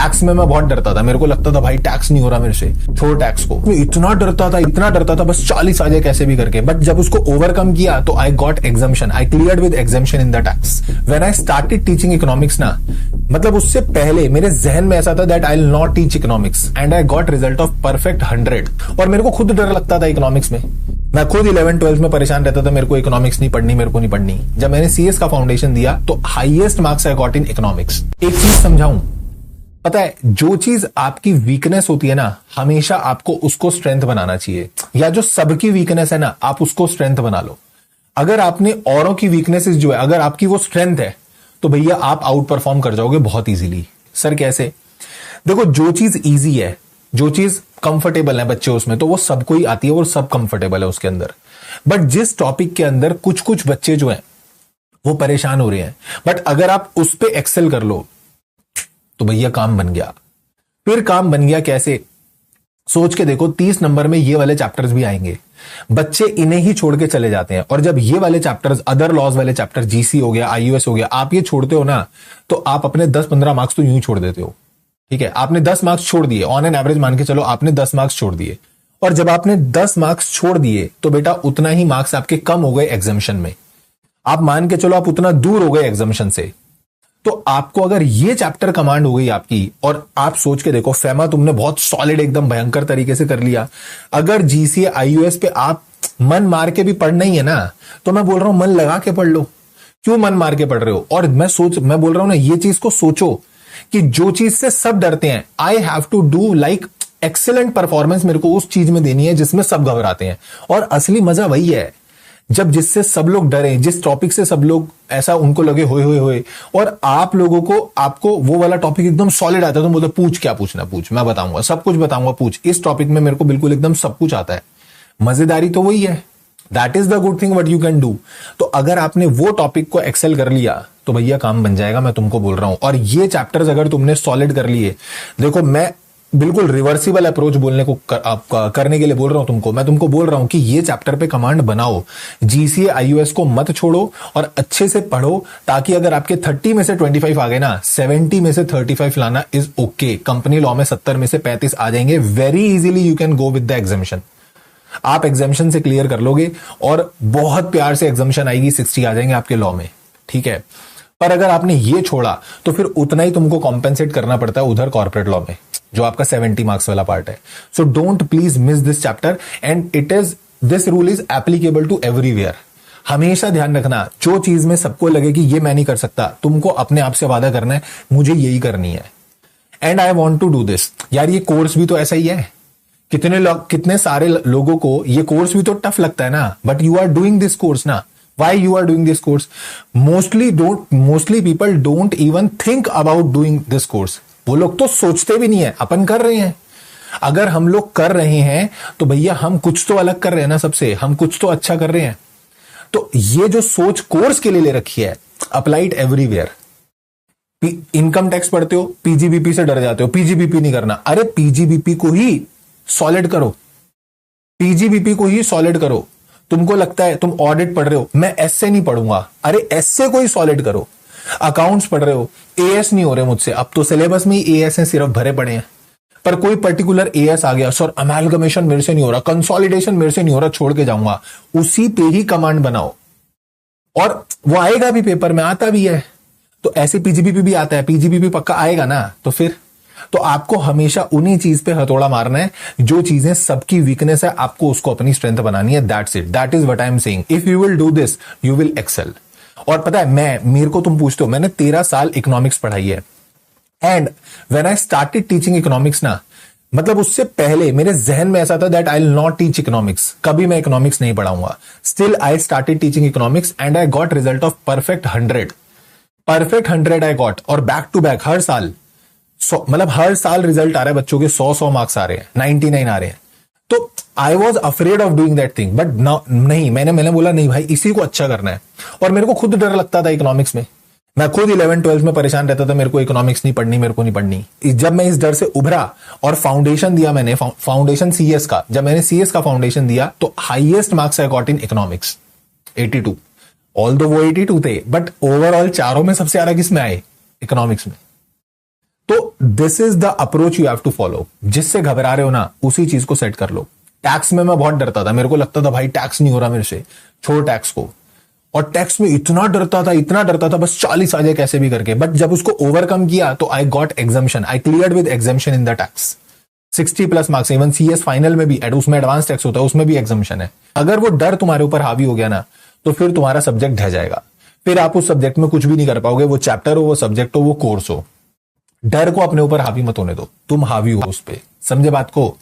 Tax में मैं बहुत डरता था, मेरे को लगता था भाई टैक्स नहीं हो रहा मेरे से, छोड़ टैक्स को। मैं इतना डरता था बस 40 आ जाए कैसे भी करके। बट जब उसको ओवरकम किया तो I got exemption, I cleared with exemption in the tax. When I started teaching economics ना, मतलब उससे पहले मेरे जहन में ऐसा था that I will not teach economics and I got result of perfect 100। और मेरे को खुद डर लगता था इकोनॉमिक्स में, मैं खुद 11-12 में परेशान रहता था, मेरे को इकोनॉमिक्स नहीं पढ़नी, मेरे को नहीं पढ़नी। जब मैंने सीएस का फाउंडेशन दिया तो highest marks I got in economics. एक चीज समझाऊं, पता है जो चीज आपकी वीकनेस होती है ना, हमेशा आपको उसको स्ट्रेंथ बनाना चाहिए, या जो सबकी वीकनेस है ना आप उसको स्ट्रेंथ बना लो। अगर आपने औरों की वीकनेसेस जो है अगर आपकी वो स्ट्रेंथ है तो भैया आप आउट परफॉर्म कर जाओगे बहुत इजीली। सर कैसे? देखो जो चीज इजी है, जो चीज कंफर्टेबल है बच्चे उसमें, तो वो सबको ही आती है, वो सब कंफर्टेबल है उसके अंदर। बट जिस टॉपिक के अंदर कुछ कुछ बच्चे जो हैं वो परेशान हो रहे हैं, बट अगर आप उस पे एक्सेल कर लो तो भैया काम बन गया। फिर काम बन गया कैसे? सोच के देखो, 30 नंबर में ये वाले चैप्टर्स भी आएंगे, बच्चे इन्हें ही छोड़ के चले जाते हैं। और जब ये वाले चैप्टर्स, अदर लॉज वाले चैप्टर, जीसी हो गया, आईयूएस हो गया, आप ये छोड़ते हो ना, तो आप अपने 10-15 मार्क्स तो यूं ही छोड़ देते हो। ठीक है, आपने 10 मार्क्स छोड़ दिए, ऑन एन एवरेज मान के चलो आपने 10 मार्क्स छोड़ दिए। और जब आपने 10 मार्क्स छोड़ दिए तो बेटा उतना ही मार्क्स आपके कम हो गए एग्जामिशन में। आप मान के चलो आप उतना दूर हो गए एग्जामिशन से। तो आपको अगर ये चैप्टर कमांड हो गई आपकी, और आप सोच के देखो फेमा तुमने बहुत सॉलिड एकदम भयंकर तरीके से कर लिया। अगर जीसीए आईयूएस पे आप मन मार के भी पढ़ना ही है ना, तो मैं बोल रहा हूं मन लगा के पढ़ लो। क्यों मन मार के पढ़ रहे हो? और मैं बोल रहा हूं ना, ये चीज को सोचो कि जो चीज से सब डरते हैं, I have to do like excellent performance, मेरे को उस चीज में देनी है जिसमें सब घबराते हैं। और असली मजा वही है जब जिससे सब लोग डरे, जिस टॉपिक से सब लोग ऐसा उनको लगे होए, और आप लोगों को, आपको वो वाला टॉपिक एकदम सॉलिड आता है। तो बोलते पूछ, क्या पूछना पूछ, मैं बताऊंगा, सब कुछ बताऊंगा, पूछ। इस टॉपिक में मेरे को बिल्कुल एकदम सब कुछ आता है। मजेदारी तो वही है, that is the good thing what you can do. तो अगर आपने वो टॉपिक को एक्सेल कर लिया तो भैया काम बन जाएगा, मैं तुमको बोल रहा हूं। और ये चैप्टर्स अगर तुमने सॉलिड कर लिए, देखो मैं बिल्कुल रिवर्सिबल अप्रोच बोलने को करने के लिए बोल रहा हूं तुमको। मैं तुमको बोल रहा हूं कि ये चैप्टर पे कमांड बनाओ, जीसीए आईयूएस को मत छोड़ो और अच्छे से पढ़ो, ताकि अगर आपके 30 में से 25 आ गए ना, 70 में से 35 लाना इज ओके। कंपनी लॉ में 70 में से 35 आ जाएंगे, very easily you can go with the examination. आप एग्जामिशन से क्लियर कर लोगे और बहुत प्यार से एग्जामिशन आएगी, 60 आ जाएंगे आपके लॉ में। ठीक है, पर अगर आपने ये छोड़ा तो फिर उतना ही तुमको कॉम्पेंसेट करना पड़ता है उधर कॉर्पोरेट लॉ में, जो आपका 70 मार्क्स वाला पार्ट है। So don't please miss this chapter, and this rule is applicable to everywhere. हमेशा ध्यान रखना, जो चीज में सबको लगे कि ये मैं नहीं कर सकता, तुमको अपने आप से वादा करना है मुझे यही करनी है, and I want to do this. यार ये कोर्स भी तो ऐसा ही है, कितने सारे लोगों को ये कोर्स भी तो टफ लगता है ना, but you are doing this course ना। Why you are doing this course? Mostly people don't even think about doing this course. वो लोग तो सोचते भी नहीं है, अपन कर रहे हैं। अगर हम लोग कर रहे हैं तो भैया हम कुछ तो अलग कर रहे हैं ना सबसे, हम कुछ तो अच्छा कर रहे हैं। तो ये जो सोच कोर्स के लिए ले रखी है, अप्लाइड एवरीवेयर। इनकम टैक्स पढ़ते हो, पीजीबीपी से डर जाते हो, पीजीबीपी नहीं करना। अरे पीजीबीपी को ही सॉलिड करो, पीजीबीपी को ही सॉलिड करो। तुमको लगता है तुम ऑडिट पढ़ रहे हो, मैं एसए नहीं पढ़ूंगा, अरे एसए को ही सॉलिड करो। अकाउंट्स पढ़ रहे हो, एएस नहीं हो रहे मुझसे, अब तो सिलेबस में ही एएस हैं सिर्फ भरे पड़े हैं। पर कोई पर्टिकुलर एएस आ गया, सर अमेलगमेशन मेरे से नहीं हो रहा, कंसोलिडेशन मेरे से नहीं हो रहा, छोड़ के जाऊंगा, उसी पे ही कमांड बनाओ और वो आएगा भी, पेपर में आता भी है। तो ऐसे पीजीबीपी भी आता है, पीजीबीपी पक्का आएगा ना। तो फिर तो आपको हमेशा उन्हीं चीज पे हथौड़ा मारना है, जो चीजें सबकी वीकनेस है आपको उसको अपनी स्ट्रेंथ बनानी है। That's it, that is what I am saying. If you will do this you will excel. और पता है मेरे को तुम पूछते हो, मैंने 13 साल इकोनॉमिक्स पढ़ाई है, and when I started teaching economics ना, मतलब उससे पहले मेरे जहन में ऐसा था that I will not teach economics, कभी मैं इकोनॉमिक्स नहीं पढ़ाऊंगा। Still I started teaching economics and I got result of perfect 100 I got. और बैक टू बैक हर साल, मतलब हर साल रिजल्ट आ रहा है बच्चों के, 100 मार्क्स आ रहे हैं, 99 आ रहे हैं। तो I was afraid of doing that thing, but नहीं, मैंने बोला नहीं भाई इसी को अच्छा करना है। और मेरे को खुद डर लगता था इकोनॉमिक्स में, मैं खुद 11-12 में परेशान रहता था, मेरे को इकोनॉमिक्स नहीं पढ़नी, मेरे को नहीं पढ़नी। जब मैं इस डर से उभरा और फाउंडेशन दिया मैंने, फाउंडेशन सीएस का, जब मैंने सीएस का फाउंडेशन दिया तो highest marks I got in economics, 82। Although वो 82 थे, बट ओवरऑल चारों में सबसे ज्यादा किस में आए? इकोनॉमिक्स में। तो this is the approach you have to follow. जिससे घबरा रहे हो ना, उसी चीज को सेट कर लो। टैक्स में मैं बहुत डरता था, मेरे को लगता था भाई टैक्स नहीं हो रहा मेरे से, छोड़ टैक्स को। और टैक्स में इतना डरता था, बस 40 आ जाए कैसे भी करके। बट जब उसको ओवरकम किया तो I got exemption, I cleared with exemption in the tax. 60+ marks. Even CS final में भी, उसमें एडवांस टैक्स होता है, उसमें भी एग्जाम्शन है। अगर वो डर तुम्हारे ऊपर हावी हो गया ना, तो फिर तुम्हारा सब्जेक्ट ढह जाएगा। फिर आप उस सब्जेक्ट में कुछ भी नहीं कर पाओगे। वो चैप्टर हो, वो सब्जेक्ट हो, वो कोर्स हो। डर को अपने ऊपर हावी मत होने दो, तुम हावी हो उस पर। समझे बात को?